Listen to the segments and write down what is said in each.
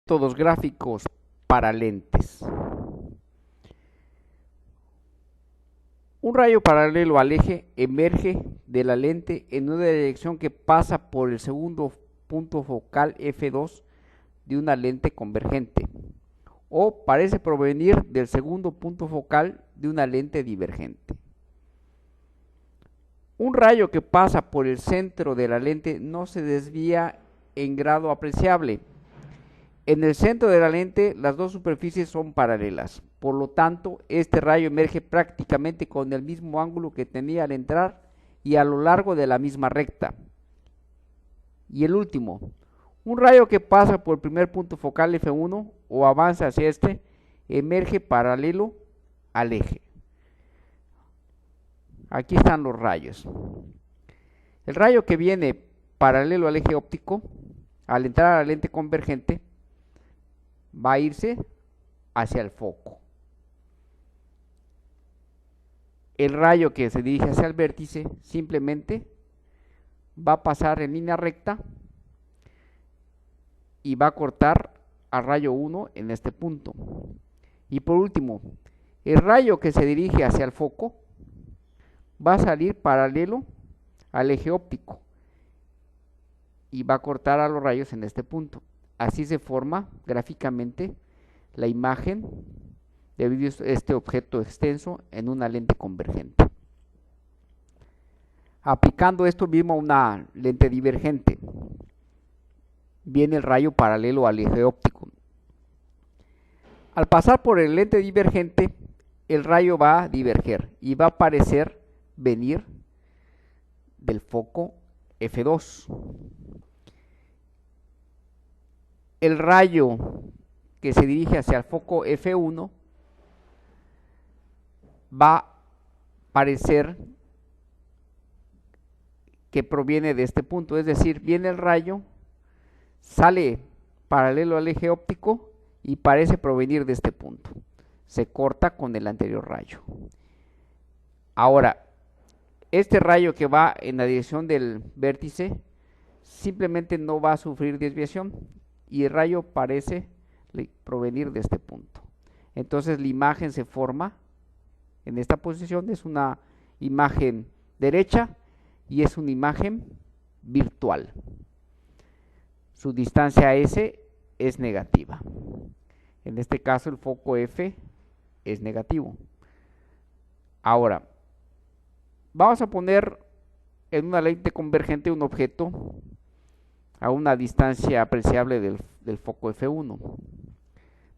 Métodos gráficos para lentes. Un rayo paralelo al eje emerge de la lente en una dirección que pasa por el segundo punto focal F2 de una lente convergente, o parece provenir del segundo punto focal de una lente divergente. Un rayo que pasa por el centro de la lente no se desvía en grado apreciable. En el centro de la lente las dos superficies son paralelas, por lo tanto este rayo emerge prácticamente con el mismo ángulo que tenía al entrar y a lo largo de la misma recta. Y el último, un rayo que pasa por el primer punto focal F1 o avanza hacia este, emerge paralelo al eje. Aquí están los rayos. El rayo que viene paralelo al eje óptico, al entrar a la lente convergente, va a irse hacia el foco. El rayo que se dirige hacia el vértice simplemente va a pasar en línea recta y va a cortar al rayo 1 en este punto. Y por último, el rayo que se dirige hacia el foco va a salir paralelo al eje óptico y va a cortar a los rayos en este punto. Así se forma gráficamente la imagen de este objeto extenso en una lente convergente. Aplicando esto mismo a una lente divergente, viene el rayo paralelo al eje óptico. Al pasar por el lente divergente, el rayo va a diverger y va a parecer venir del foco F2. El rayo que se dirige hacia el foco F1 va a parecer que proviene de este punto, es decir, viene el rayo, sale paralelo al eje óptico y parece provenir de este punto. Se corta con el anterior rayo. Ahora, este rayo que va en la dirección del vértice simplemente no va a sufrir desviación y el rayo parece provenir de este punto. Entonces la imagen se forma en esta posición, es una imagen derecha y es una imagen virtual. Su distancia S es negativa. En este caso el foco F es negativo. Ahora, vamos a poner en una lente convergente un objeto a una distancia apreciable del foco F1.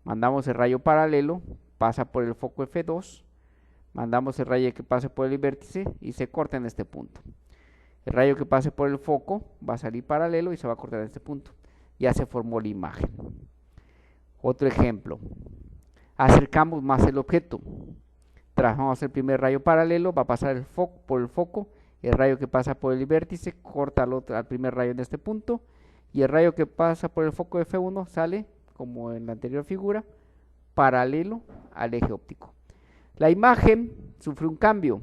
Mandamos el rayo paralelo, pasa por el foco F2, mandamos el rayo que pase por el vértice y se corta en este punto. El rayo que pase por el foco va a salir paralelo y se va a cortar en este punto. Ya se formó la imagen. Otro ejemplo. Acercamos más el objeto. Trabajamos el primer rayo paralelo, va a pasar por el foco. El rayo que pasa por el vértice corta al primer rayo en este punto. Y el rayo que pasa por el foco F1 sale, como en la anterior figura, paralelo al eje óptico. La imagen sufrió un cambio.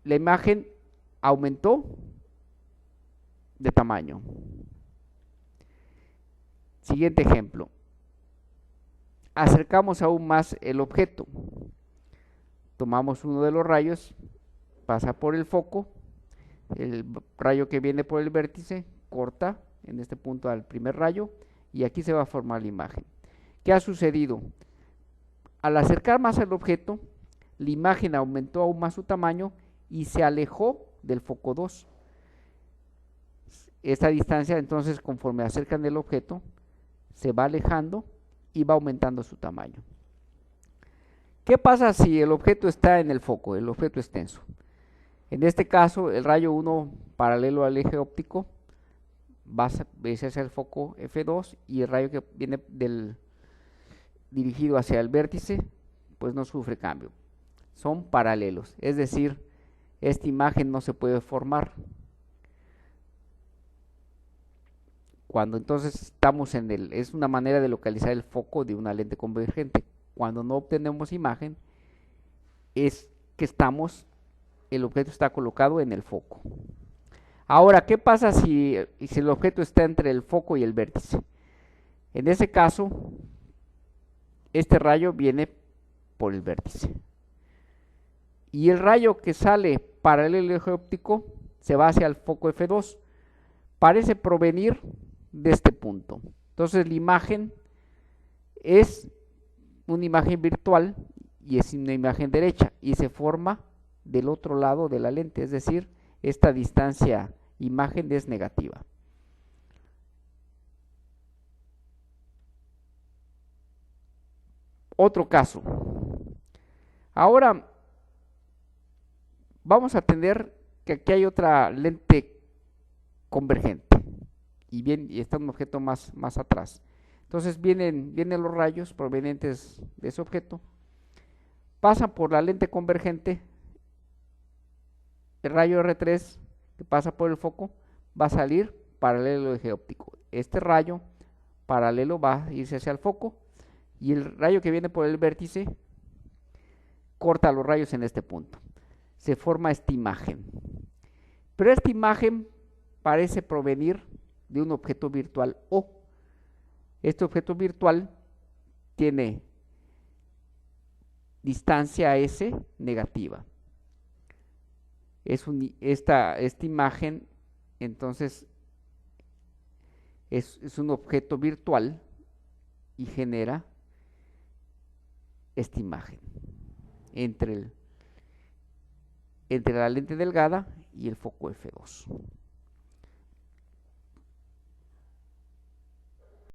La imagen aumentó de tamaño. Siguiente ejemplo. Acercamos aún más el objeto. Tomamos uno de los rayos, pasa por el foco, el rayo que viene por el vértice corta en este punto al primer rayo y aquí se va a formar la imagen. ¿Qué ha sucedido? Al acercar más al objeto, la imagen aumentó aún más su tamaño y se alejó del foco 2. Esta distancia entonces, conforme acercan el objeto, se va alejando y va aumentando su tamaño. ¿Qué pasa si el objeto está en el foco, el objeto extenso? En este caso, el rayo 1 paralelo al eje óptico va hacia el foco F2 y el rayo que viene dirigido hacia el vértice, pues no sufre cambio. Son paralelos, es decir, esta imagen no se puede formar. Cuando entonces estamos es una manera de localizar el foco de una lente convergente. Cuando no obtenemos imagen, es que el objeto está colocado en el foco. Ahora, ¿qué pasa si el objeto está entre el foco y el vértice? En ese caso, este rayo viene por el vértice. Y el rayo que sale paralelo al eje óptico se va hacia el foco F2. Parece provenir de este punto. Entonces la imagen es una imagen virtual y es una imagen derecha y se forma del otro lado de la lente, es decir, esta distancia imagen es negativa. Otro caso. Ahora vamos a tener que aquí hay otra lente convergente y está un objeto más atrás. Entonces vienen los rayos provenientes de ese objeto, pasan por la lente convergente, el rayo R3 que pasa por el foco va a salir paralelo al eje óptico. Este rayo paralelo va a irse hacia el foco y el rayo que viene por el vértice corta los rayos en este punto. Se forma esta imagen. Pero esta imagen parece provenir de un objeto virtual O. Este objeto virtual tiene distancia S negativa. Esta imagen entonces es un objeto virtual y genera esta imagen entre la lente delgada y el foco F2.